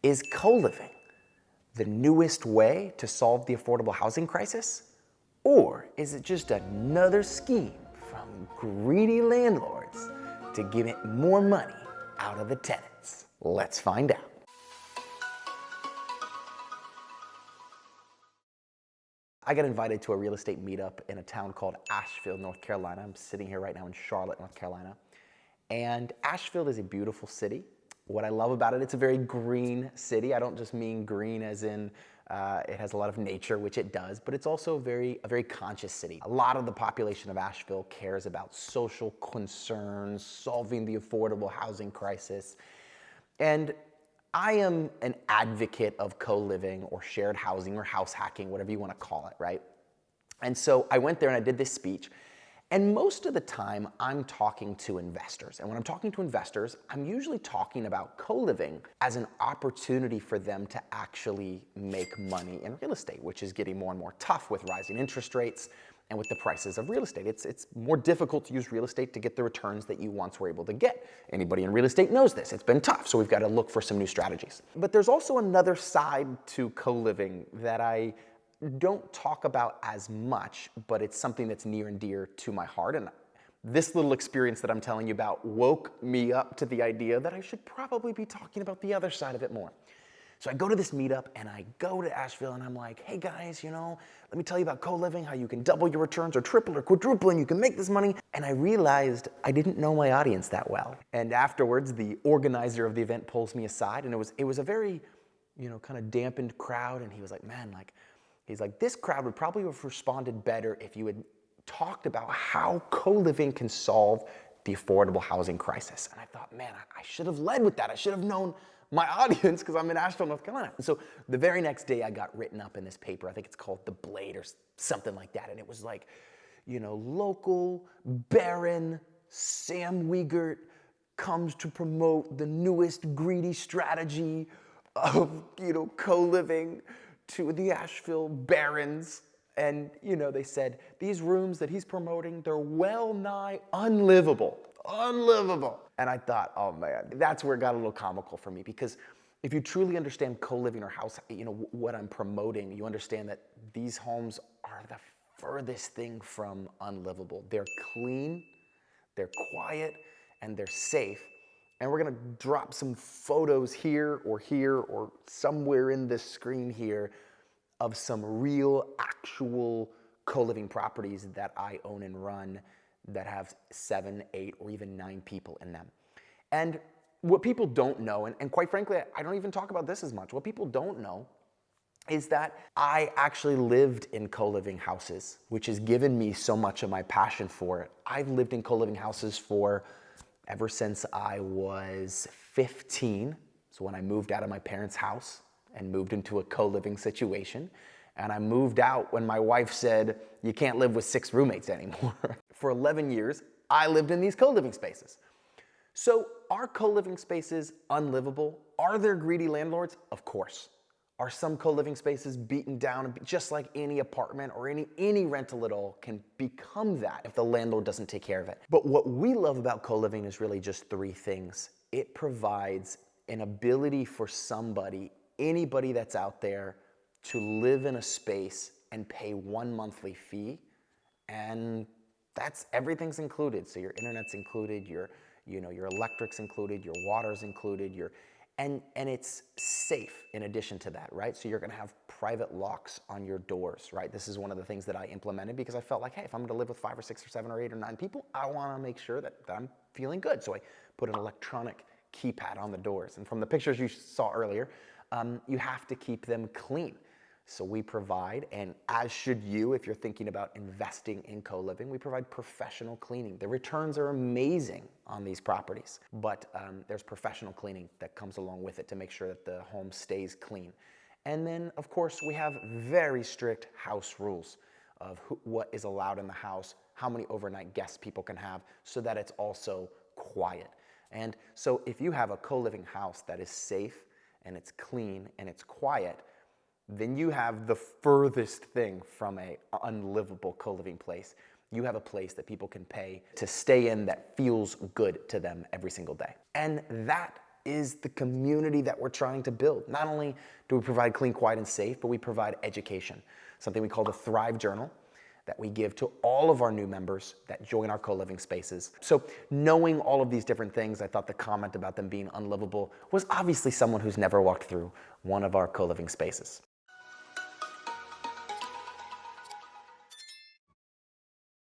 Is co-living the newest way to solve the affordable housing crisis? Or is it just another scheme from greedy landlords to get more money out of the tenants? Let's find out. I got invited to a real estate meetup in a town called Asheville, North Carolina. I'm sitting here right now in Charlotte, North Carolina. And Asheville is a beautiful city. What I love about it, it's a very green city. I don't just mean green as in it has a lot of nature, which it does, but it's also a very conscious city. A lot of the population of Asheville cares about social concerns, solving the affordable housing crisis. And I am an advocate of co-living or shared housing or house hacking, whatever you want to call it, right? And so I went there and I did this speech. And most of the time, I'm talking to investors. And when I'm talking to investors, I'm usually talking about co-living as an opportunity for them to actually make money in real estate, which is getting more and more tough with rising interest rates and with the prices of real estate. It's more difficult to use real estate to get the returns that you once were able to get. Anybody in real estate knows this. It's been tough, so we've got to look for some new strategies. But there's also another side to co-living that I don't talk about as much, but it's something that's near and dear to my heart. And this little experience that I'm telling you about woke me up to the idea that I should probably be talking about the other side of it more. So I go to this meetup and I go to Asheville and I'm like, hey guys, let me tell you about co-living, how you can double your returns or triple or quadruple and you can make this money. And I realized I didn't know my audience that well. And afterwards, the organizer of the event pulls me aside and it was a very, kind of dampened crowd. And he was like, man, he's like, this crowd would probably have responded better if you had talked about how co-living can solve the affordable housing crisis. And I thought, man, I should have led with that. I should have known my audience because I'm in Asheville, North Carolina. And so the very next day I got written up in this paper. I think it's called The Blade or something like that. And it was like, local Baron Sam Wiegert comes to promote the newest greedy strategy of, co-living to the Asheville barons. And, they said, these rooms that he's promoting, they're well nigh unlivable. And I thought, oh man, that's where it got a little comical for me, because if you truly understand co-living or house, what I'm promoting, you understand that these homes are the furthest thing from unlivable. They're clean, they're quiet, and they're safe. And we're gonna drop some photos here or somewhere in this screen here of some real, actual co-living properties that I own and run that have 7, 8, or even 9 people in them. And what people don't know, and quite frankly, I don't even talk about this as much, what people don't know is that I actually lived in co-living houses, which has given me so much of my passion for it. I've lived in co-living houses ever since I was 15. So when I moved out of my parents' house and moved into a co-living situation. And I moved out when my wife said, you can't live with 6 roommates anymore. For 11 years, I lived in these co-living spaces. So are co-living spaces unlivable? Are there greedy landlords? Of course. Are some co-living spaces beaten down, just like any apartment or any rental at all can become that if the landlord doesn't take care of it. But what we love about co-living is really just 3 things. It provides an ability for anybody that's out there to live in a space and pay 1 monthly fee, and everything's included. So your internet's included, your electric's included, your water's included, and it's safe in addition to that, right? So you're gonna have private locks on your doors, right? This is one of the things that I implemented because I felt like, hey, if I'm gonna live with 5 or 6 or 7 or 8 or 9 people, I wanna make sure that I'm feeling good. So I put an electronic keypad on the doors. And from the pictures you saw earlier, you have to keep them clean. So we provide, and as should you if you're thinking about investing in co-living, we provide professional cleaning. The returns are amazing on these properties, but there's professional cleaning that comes along with it to make sure that the home stays clean. And then, of course, we have very strict house rules of what is allowed in the house, how many overnight guests people can have, so that it's also quiet. And so if you have a co-living house that is safe and it's clean and it's quiet, then you have the furthest thing from a unlivable co-living place. You have a place that people can pay to stay in that feels good to them every single day. And that is the community that we're trying to build. Not only do we provide clean, quiet, and safe, but we provide education, something we call the Thrive Journal that we give to all of our new members that join our co-living spaces. So knowing all of these different things, I thought the comment about them being unlivable was obviously someone who's never walked through one of our co-living spaces.